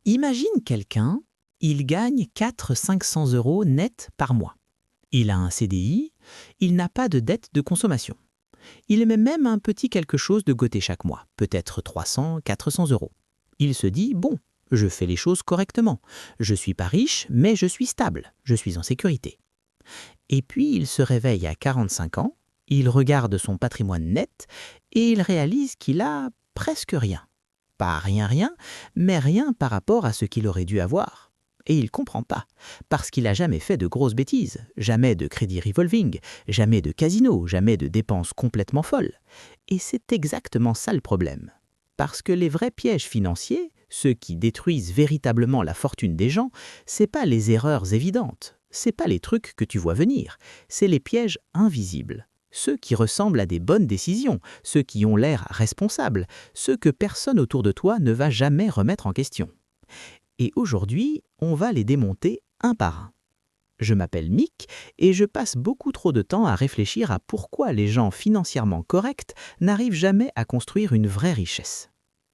Imagine quelqu'un, il gagne 400-500 euros net par mois. Il a un CDI, il n'a pas de dette de consommation. Il met même un petit quelque chose de côté chaque mois, peut-être 300-400 euros. Il se dit, bon, je fais les choses correctement. Je suis pas riche, mais je suis stable, je suis en sécurité. Et puis il se réveille à 45 ans, il regarde son patrimoine net et il réalise qu'il a presque rien. Pas rien, mais rien par rapport à ce qu'il aurait dû avoir. Et il comprend pas, parce qu'il a jamais fait de grosses bêtises, jamais de crédit revolving, jamais de casino, jamais de dépenses complètement folles. Et c'est exactement ça le problème. Parce que les vrais pièges financiers, ceux qui détruisent véritablement la fortune des gens, c'est pas les erreurs évidentes, c'est pas les trucs que tu vois venir, c'est les pièges invisibles. Ceux qui ressemblent à des bonnes décisions, ceux qui ont l'air responsables, ceux que personne autour de toi ne va jamais remettre en question. Et aujourd'hui, on va les démonter un par un. Je m'appelle Mick et je passe beaucoup trop de temps à réfléchir à pourquoi les gens financièrement corrects n'arrivent jamais à construire une vraie richesse.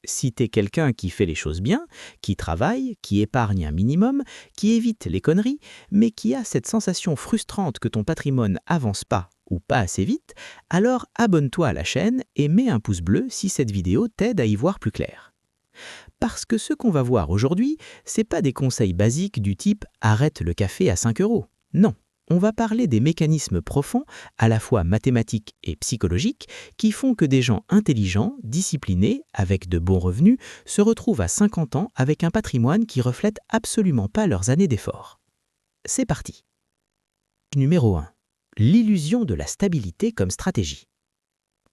Si t'es quelqu'un qui fait les choses bien, qui travaille, qui épargne un minimum, qui évite les conneries, mais qui a cette sensation frustrante que ton patrimoine avance pas ou pas assez vite, alors abonne-toi à la chaîne et mets un pouce bleu si cette vidéo t'aide à y voir plus clair. Parce que ce qu'on va voir aujourd'hui, c'est pas des conseils basiques du type « arrête le café à 5 euros ». Non, on va parler des mécanismes profonds, à la fois mathématiques et psychologiques, qui font que des gens intelligents, disciplinés, avec de bons revenus, se retrouvent à 50 ans avec un patrimoine qui reflète absolument pas leurs années d'effort. C'est parti. Numéro 1. L'illusion de la stabilité comme stratégie.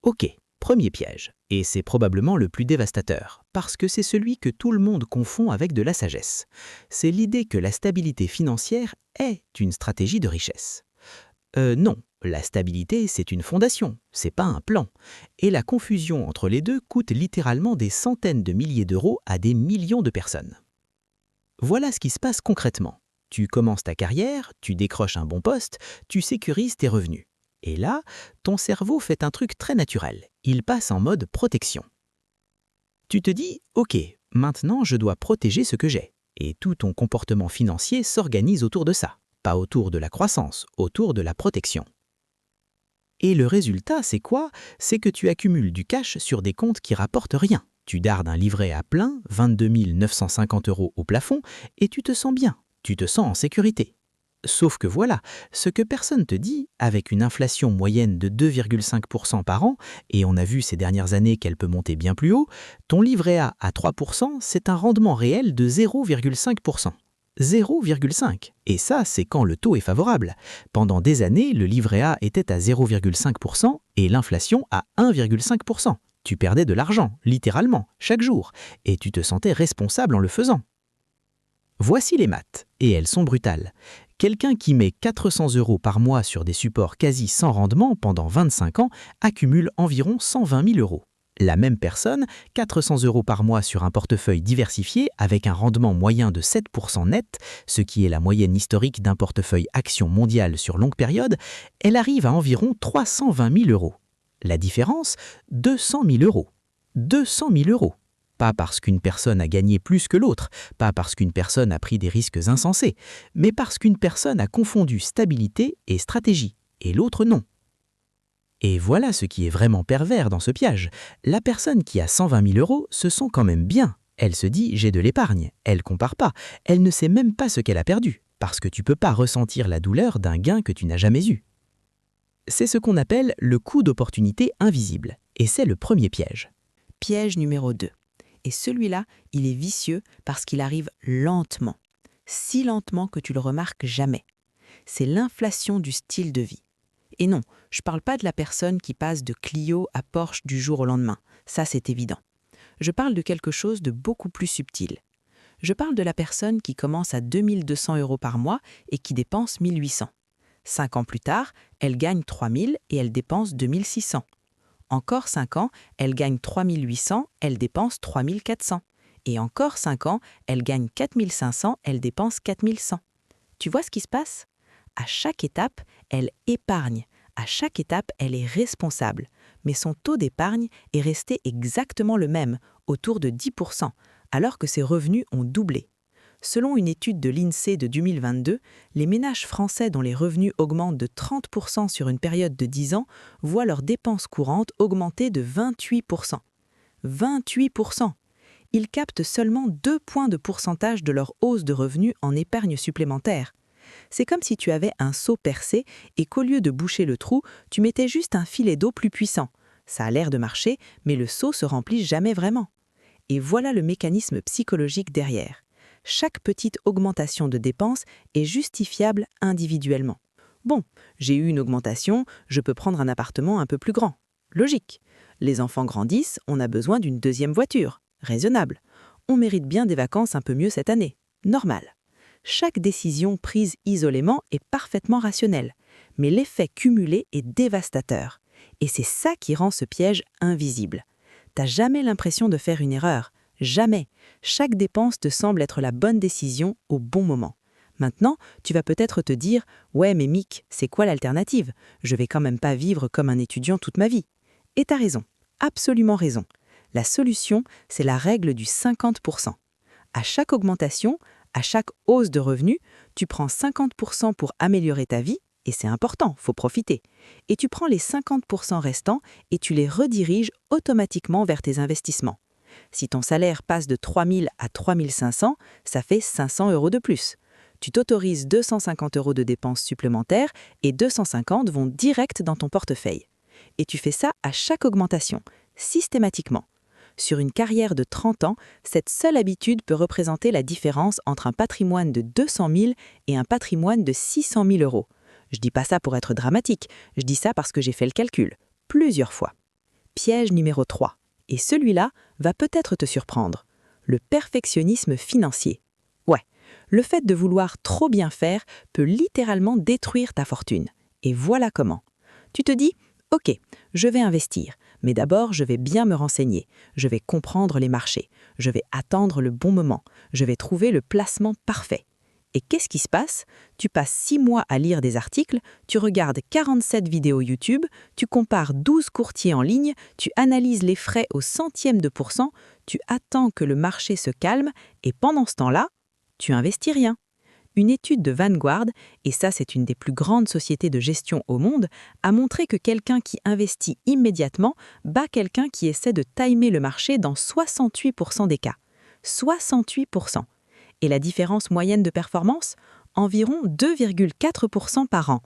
Ok. Premier piège, et c'est probablement le plus dévastateur, parce que c'est celui que tout le monde confond avec de la sagesse. C'est l'idée que la stabilité financière est une stratégie de richesse. Non, la stabilité c'est une fondation, c'est pas un plan. Et la confusion entre les deux coûte littéralement des centaines de milliers d'euros à des millions de personnes. Voilà ce qui se passe concrètement. Tu commences ta carrière, tu décroches un bon poste, tu sécurises tes revenus. Et là, ton cerveau fait un truc très naturel. Il passe en mode protection. Tu te dis, ok, maintenant je dois protéger ce que j'ai. Et tout ton comportement financier s'organise autour de ça. Pas autour de la croissance, autour de la protection. Et le résultat, c'est quoi? C'est que tu accumules du cash sur des comptes qui rapportent rien. Tu dardes un livret à plein, 22 950 euros au plafond, et tu te sens bien, tu te sens en sécurité. Sauf que voilà, ce que personne te dit, avec une inflation moyenne de 2,5% par an, et on a vu ces dernières années qu'elle peut monter bien plus haut, ton livret A à 3%, c'est un rendement réel de 0,5%. 0,5. Et ça, c'est quand le taux est favorable. Pendant des années, le livret A était à 0,5% et l'inflation à 1,5%. Tu perdais de l'argent, littéralement, chaque jour, et tu te sentais responsable en le faisant. Voici les maths, et elles sont brutales. Quelqu'un qui met 400 euros par mois sur des supports quasi sans rendement pendant 25 ans accumule environ 120 000 euros. La même personne, 400 euros par mois sur un portefeuille diversifié avec un rendement moyen de 7% net, ce qui est la moyenne historique d'un portefeuille action mondial sur longue période, elle arrive à environ 320 000 euros. La différence, 200 000 euros. 200 000 euros. Pas parce qu'une personne a gagné plus que l'autre, pas parce qu'une personne a pris des risques insensés, mais parce qu'une personne a confondu stabilité et stratégie, et l'autre non. Et voilà ce qui est vraiment pervers dans ce piège. La personne qui a 120 000 euros se sent quand même bien. Elle se dit « j'ai de l'épargne ». Elle compare pas. Elle ne sait même pas ce qu'elle a perdu, parce que tu peux pas ressentir la douleur d'un gain que tu n'as jamais eu. C'est ce qu'on appelle le coût d'opportunité invisible, et c'est le premier piège. Piège numéro 2. Et celui-là, il est vicieux parce qu'il arrive lentement. Si lentement que tu le remarques jamais. C'est l'inflation du style de vie. Et non, je ne parle pas de la personne qui passe de Clio à Porsche du jour au lendemain. Ça, c'est évident. Je parle de quelque chose de beaucoup plus subtil. Je parle de la personne qui commence à 2200 euros par mois et qui dépense 1800. 5 ans plus tard, elle gagne 3000 et elle dépense 2600. Encore 5 ans, elle gagne 3800, elle dépense 3400. Et encore 5 ans, elle gagne 4500, elle dépense 4100. Tu vois ce qui se passe? À chaque étape, elle épargne. À chaque étape, elle est responsable. Mais son taux d'épargne est resté exactement le même, autour de 10%, alors que ses revenus ont doublé. Selon une étude de l'INSEE de 2022, les ménages français dont les revenus augmentent de 30% sur une période de 10 ans voient leurs dépenses courantes augmenter de 28%. 28%! Ils captent seulement 2 points de pourcentage de leur hausse de revenus en épargne supplémentaire. C'est comme si tu avais un seau percé et qu'au lieu de boucher le trou, tu mettais juste un filet d'eau plus puissant. Ça a l'air de marcher, mais le seau se remplit jamais vraiment. Et voilà le mécanisme psychologique derrière. Chaque petite augmentation de dépenses est justifiable individuellement. Bon, j'ai eu une augmentation, je peux prendre un appartement un peu plus grand. Logique. Les enfants grandissent, on a besoin d'une deuxième voiture. Raisonnable. On mérite bien des vacances un peu mieux cette année. Normal. Chaque décision prise isolément est parfaitement rationnelle, mais l'effet cumulé est dévastateur. Et c'est ça qui rend ce piège invisible. T'as jamais l'impression de faire une erreur. Jamais. Chaque dépense te semble être la bonne décision au bon moment. Maintenant, tu vas peut-être te dire « Ouais, mais Mick, c'est quoi l'alternative? Je vais quand même pas vivre comme un étudiant toute ma vie. » Et t'as raison. Absolument raison. La solution, c'est la règle du 50%. À chaque augmentation, à chaque hausse de revenus, tu prends 50% pour améliorer ta vie, et c'est important, faut profiter. Et tu prends les 50% restants et tu les rediriges automatiquement vers tes investissements. Si ton salaire passe de 3 000 à 3 500, ça fait 500 € de plus. Tu t'autorises 250 € de dépenses supplémentaires et 250 vont direct dans ton portefeuille. Et tu fais ça à chaque augmentation, systématiquement. Sur une carrière de 30 ans, cette seule habitude peut représenter la différence entre un patrimoine de 200 000 et un patrimoine de 600 000 €. Je dis pas ça pour être dramatique, je dis ça parce que j'ai fait le calcul, plusieurs fois. Piège numéro 3. Et celui-là va peut-être te surprendre. Le perfectionnisme financier. Ouais, le fait de vouloir trop bien faire peut littéralement détruire ta fortune. Et voilà comment. Tu te dis, ok, je vais investir, mais d'abord je vais bien me renseigner, je vais comprendre les marchés, je vais attendre le bon moment, je vais trouver le placement parfait. Et qu'est-ce qui se passe? Tu passes 6 mois à lire des articles, tu regardes 47 vidéos YouTube, tu compares 12 courtiers en ligne, tu analyses les frais au centième de pourcent, tu attends que le marché se calme et pendant ce temps-là, tu investis rien. Une étude de Vanguard, et ça c'est une des plus grandes sociétés de gestion au monde, a montré que quelqu'un qui investit immédiatement bat quelqu'un qui essaie de timer le marché dans 68% des cas. 68%. Et la différence moyenne de performance? Environ 2,4% par an.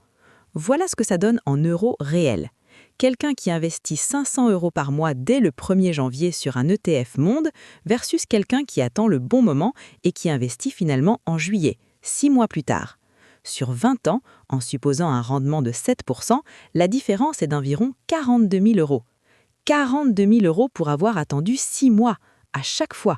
Voilà ce que ça donne en euros réels. Quelqu'un qui investit 500 € par mois dès le 1er janvier sur un ETF Monde versus quelqu'un qui attend le bon moment et qui investit finalement en juillet, 6 mois plus tard. Sur 20 ans, en supposant un rendement de 7%, la différence est d'environ 42 000 €. 42 000 € pour avoir attendu 6 mois, à chaque fois.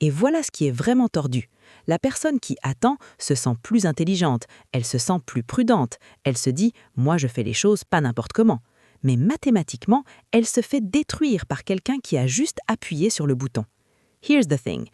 Et voilà ce qui est vraiment tordu. La personne qui attend se sent plus intelligente, elle se sent plus prudente, elle se dit « moi je fais les choses pas n'importe comment ». Mais mathématiquement, elle se fait détruire par quelqu'un qui a juste appuyé sur le bouton. Here's the thing.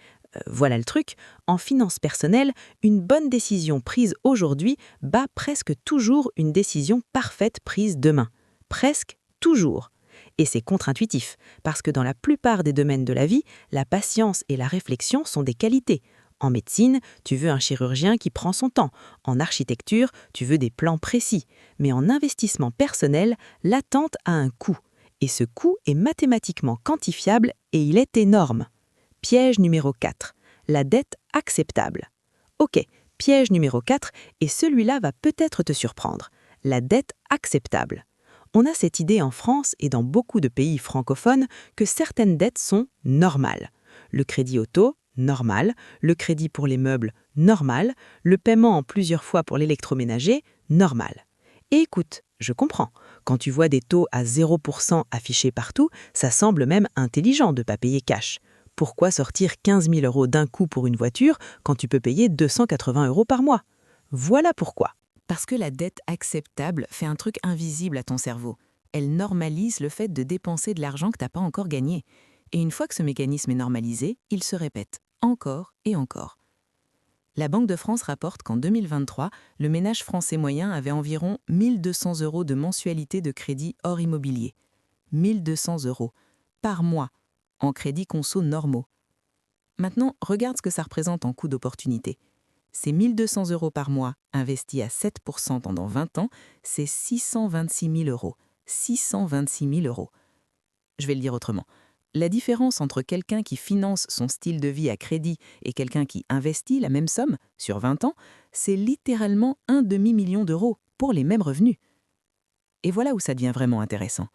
Voilà le truc, en finance personnelle, une bonne décision prise aujourd'hui bat presque toujours une décision parfaite prise demain. Presque toujours. Et c'est contre-intuitif, parce que dans la plupart des domaines de la vie, la patience et la réflexion sont des qualités. En médecine, tu veux un chirurgien qui prend son temps. En architecture, tu veux des plans précis. Mais en investissement personnel, l'attente a un coût. Et ce coût est mathématiquement quantifiable et il est énorme. Piège numéro 4. La dette acceptable. Ok, piège numéro 4, et celui-là va peut-être te surprendre. La dette acceptable. On a cette idée en France et dans beaucoup de pays francophones que certaines dettes sont normales. Le crédit auto, normal. Le crédit pour les meubles, normal. Le paiement en plusieurs fois pour l'électroménager, normal. Et écoute, je comprends. Quand tu vois des taux à 0% affichés partout, ça semble même intelligent de ne pas payer cash. Pourquoi sortir 15 000 € d'un coup pour une voiture quand tu peux payer 280 € par mois? Voilà pourquoi. Parce que la dette acceptable fait un truc invisible à ton cerveau. Elle normalise le fait de dépenser de l'argent que tu n'as pas encore gagné. Et une fois que ce mécanisme est normalisé, il se répète encore et encore. La Banque de France rapporte qu'en 2023, le ménage français moyen avait environ 1 200 € de mensualité de crédit hors immobilier. 1 200 € par mois en crédits conso normaux. Maintenant, regarde ce que ça représente en coût d'opportunité. C'est 1 200 € par mois investis à 7% pendant 20 ans, c'est 626 000 €. 626 000 €. Je vais le dire autrement. La différence entre quelqu'un qui finance son style de vie à crédit et quelqu'un qui investit la même somme sur 20 ans, c'est littéralement un demi-million d'euros pour les mêmes revenus. Et voilà où ça devient vraiment intéressant.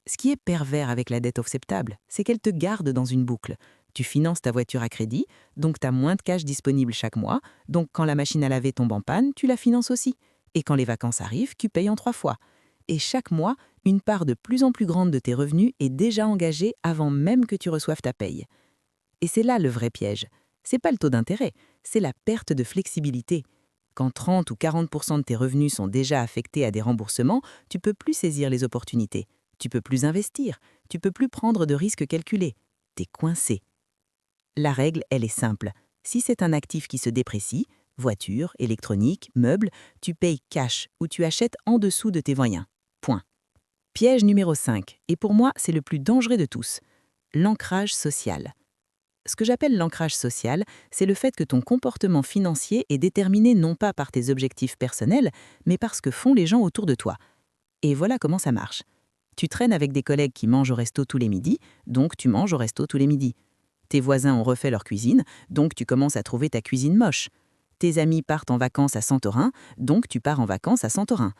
Ce qui est pervers avec la dette acceptable, c'est qu'elle te garde dans une boucle. Tu finances ta voiture à crédit, donc tu as moins de cash disponible chaque mois, donc quand la machine à laver tombe en panne, tu la finances aussi. Et quand les vacances arrivent, tu payes en 3 fois. Et chaque mois, une part de plus en plus grande de tes revenus est déjà engagée avant même que tu reçoives ta paye. Et c'est là le vrai piège. C'est pas le taux d'intérêt, c'est la perte de flexibilité. Quand 30 ou 40% de tes revenus sont déjà affectés à des remboursements, tu peux plus saisir les opportunités. Tu peux plus investir, tu peux plus prendre de risques calculés. T'es coincé. La règle, elle est simple. Si c'est un actif qui se déprécie, voiture, électronique, meubles, tu payes cash ou tu achètes en dessous de tes moyens. Point. Piège numéro 5, et pour moi, c'est le plus dangereux de tous. L'ancrage social. Ce que j'appelle l'ancrage social, c'est le fait que ton comportement financier est déterminé non pas par tes objectifs personnels, mais par ce que font les gens autour de toi. Et voilà comment ça marche. Tu traînes avec des collègues qui mangent au resto tous les midis, donc tu manges au resto tous les midis. Tes voisins ont refait leur cuisine, donc tu commences à trouver ta cuisine moche. Tes amis partent en vacances à Santorin, donc tu pars en vacances à Santorin.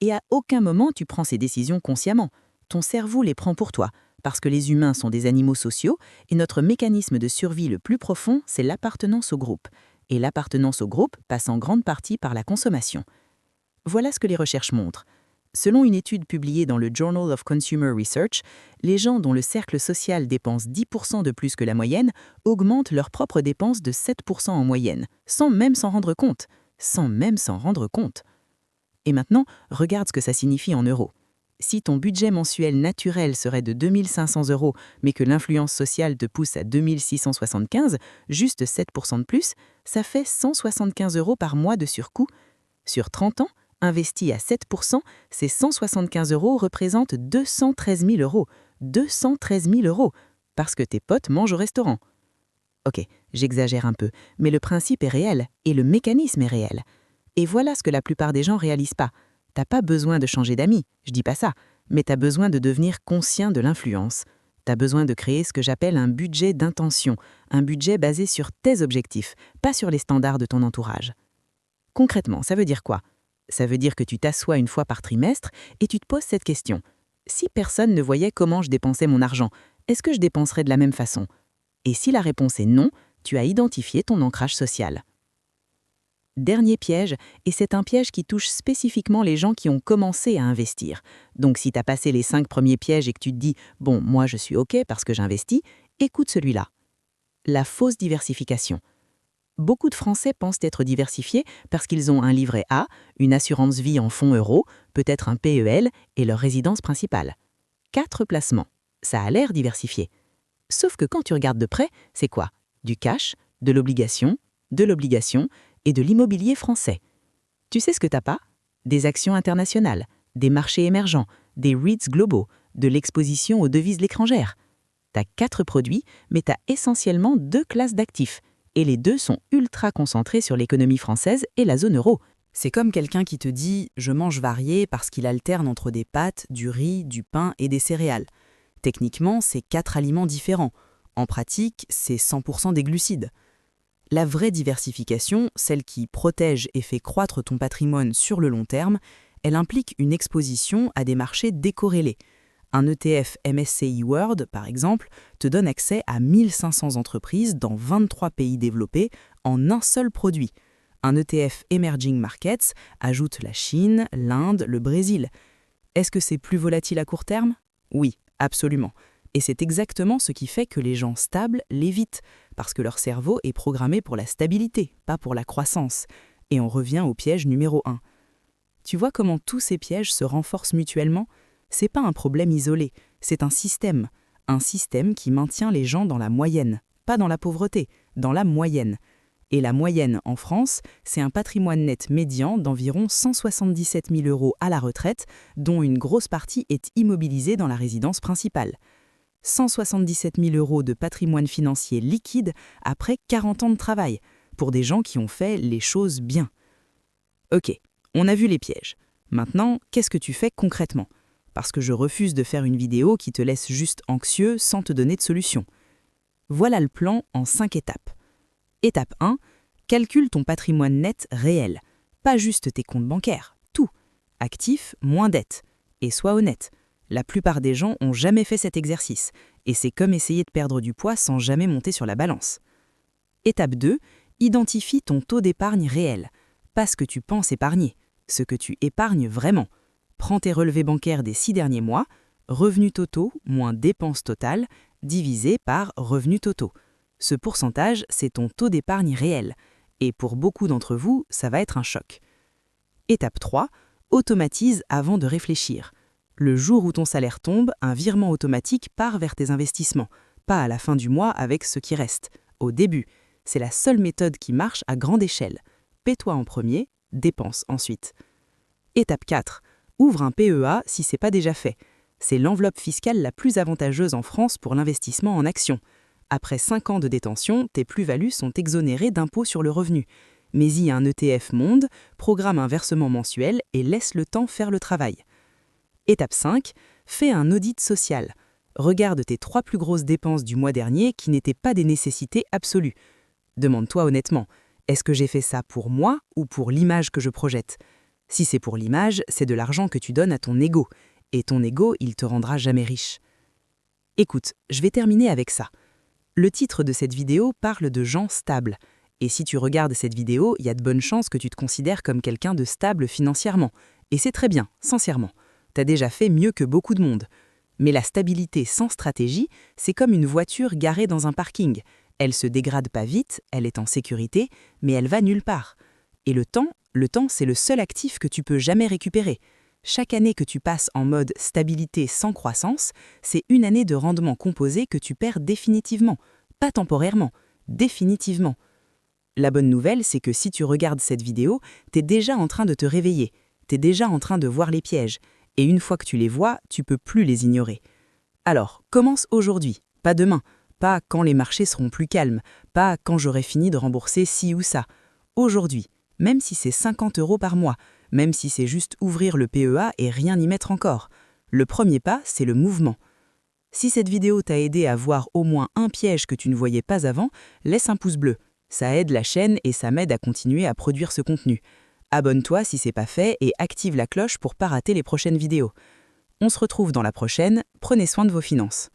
Et à aucun moment tu prends ces décisions consciemment. Ton cerveau les prend pour toi, parce que les humains sont des animaux sociaux, et notre mécanisme de survie le plus profond, c'est l'appartenance au groupe. Et l'appartenance au groupe passe en grande partie par la consommation. Voilà ce que les recherches montrent. Selon une étude publiée dans le Journal of Consumer Research, les gens dont le cercle social dépense 10% de plus que la moyenne augmentent leurs propres dépenses de 7% en moyenne, sans même s'en rendre compte. Sans même s'en rendre compte. Et maintenant, regarde ce que ça signifie en euros. Si ton budget mensuel naturel serait de 2 500 €, mais que l'influence sociale te pousse à 2 675, juste 7% de plus, ça fait 175 € par mois de surcoût. Sur 30 ans, investi à 7%, ces 175 € représentent 213 000 €. 213 000 €, parce que tes potes mangent au restaurant. Ok, j'exagère un peu, mais le principe est réel, et le mécanisme est réel. Et voilà ce que la plupart des gens réalisent pas. T'as pas besoin de changer d'amis, je dis pas ça, mais t'as besoin de devenir conscient de l'influence. T'as besoin de créer ce que j'appelle un budget d'intention, un budget basé sur tes objectifs, pas sur les standards de ton entourage. Concrètement, ça veut dire quoi ? Ça veut dire que tu t'assois une fois par trimestre et tu te poses cette question. Si personne ne voyait comment je dépensais mon argent, est-ce que je dépenserais de la même façon ? Et si la réponse est non, tu as identifié ton ancrage social. Dernier piège, et c'est un piège qui touche spécifiquement les gens qui ont commencé à investir. Donc si tu as passé les 5 premiers pièges et que tu te dis « bon, moi je suis OK parce que j'investis », écoute celui-là. La fausse diversification. Beaucoup de Français pensent être diversifiés parce qu'ils ont un livret A, une assurance vie en fonds euros, peut-être un PEL et leur résidence principale. 4 placements. Ça a l'air diversifié. Sauf que quand tu regardes de près, c'est quoi ? Du cash, de l'obligation et de l'immobilier français. Tu sais ce que t'as pas ? Des actions internationales, des marchés émergents, des REITs globaux, de l'exposition aux devises étrangères. T'as 4 produits, mais t'as essentiellement 2 classes d'actifs. Et les 2 sont ultra concentrés sur l'économie française et la zone euro. C'est comme quelqu'un qui te dit « je mange varié » parce qu'il alterne entre des pâtes, du riz, du pain et des céréales. Techniquement, c'est 4 aliments différents. En pratique, c'est 100% des glucides. La vraie diversification, celle qui protège et fait croître ton patrimoine sur le long terme, elle implique une exposition à des marchés décorrélés. Un ETF MSCI World, par exemple, te donne accès à 1500 entreprises dans 23 pays développés en un seul produit. Un ETF Emerging Markets ajoute la Chine, l'Inde, le Brésil. Est-ce que c'est plus volatile à court terme ? Oui, absolument. Et c'est exactement ce qui fait que les gens stables l'évitent, parce que leur cerveau est programmé pour la stabilité, pas pour la croissance. Et on revient au piège numéro 1. Tu vois comment tous ces pièges se renforcent mutuellement ? C'est pas un problème isolé, c'est un système qui maintient les gens dans la moyenne, pas dans la pauvreté, dans la moyenne. Et la moyenne en France, c'est un patrimoine net médian d'environ 177 000 € à la retraite, dont une grosse partie est immobilisée dans la résidence principale. 177 000 € de patrimoine financier liquide après 40 ans de travail, pour des gens qui ont fait les choses bien. Ok, on a vu les pièges. Maintenant, qu'est-ce que tu fais concrètement? Parce que je refuse de faire une vidéo qui te laisse juste anxieux sans te donner de solution. Voilà le plan en 5 étapes. Étape 1, calcule ton patrimoine net réel. Pas juste tes comptes bancaires, tout. Actifs moins dettes. Et sois honnête, la plupart des gens n'ont jamais fait cet exercice, et c'est comme essayer de perdre du poids sans jamais monter sur la balance. Étape 2, identifie ton taux d'épargne réel. Pas ce que tu penses épargner, ce que tu épargnes vraiment. Prends tes relevés bancaires des 6 derniers mois, revenus totaux moins dépenses totales, divisé par revenus totaux. Ce pourcentage, c'est ton taux d'épargne réel. Et pour beaucoup d'entre vous, ça va être un choc. Étape 3, automatise avant de réfléchir. Le jour où ton salaire tombe, un virement automatique part vers tes investissements, pas à la fin du mois avec ce qui reste. Au début, c'est la seule méthode qui marche à grande échelle. Paie-toi en premier, dépense ensuite. Étape 4, ouvre un PEA si ce n'est pas déjà fait. C'est l'enveloppe fiscale la plus avantageuse en France pour l'investissement en actions. Après 5 ans de détention, tes plus-values sont exonérées d'impôt sur le revenu. Mets-y un ETF Monde, programme un versement mensuel et laisse le temps faire le travail. Étape 5, fais un audit social. Regarde tes 3 plus grosses dépenses du mois dernier qui n'étaient pas des nécessités absolues. Demande-toi honnêtement, est-ce que j'ai fait ça pour moi ou pour l'image que je projette? Si c'est pour l'image, c'est de l'argent que tu donnes à ton ego. Et ton ego, il te rendra jamais riche. Écoute, je vais terminer avec ça. Le titre de cette vidéo parle de gens stables. Et si tu regardes cette vidéo, il y a de bonnes chances que tu te considères comme quelqu'un de stable financièrement. Et c'est très bien, sincèrement. T'as déjà fait mieux que beaucoup de monde. Mais la stabilité sans stratégie, c'est comme une voiture garée dans un parking. Elle se dégrade pas vite, elle est en sécurité, mais elle va nulle part. Et le temps, c'est le seul actif que tu peux jamais récupérer. Chaque année que tu passes en mode stabilité sans croissance, c'est une année de rendement composé que tu perds définitivement. Pas temporairement, définitivement. La bonne nouvelle, c'est que si tu regardes cette vidéo, t'es déjà en train de te réveiller. T'es déjà en train de voir les pièges. Et une fois que tu les vois, tu peux plus les ignorer. Alors, commence aujourd'hui, pas demain, pas quand les marchés seront plus calmes, pas quand j'aurai fini de rembourser ci ou ça. Aujourd'hui, même si c'est 50 € par mois, même si c'est juste ouvrir le PEA et rien y mettre encore. Le premier pas, c'est le mouvement. Si cette vidéo t'a aidé à voir au moins un piège que tu ne voyais pas avant, laisse un pouce bleu. Ça aide la chaîne et ça m'aide à continuer à produire ce contenu. Abonne-toi si c'est pas fait et active la cloche pour pas rater les prochaines vidéos. On se retrouve dans la prochaine, prenez soin de vos finances.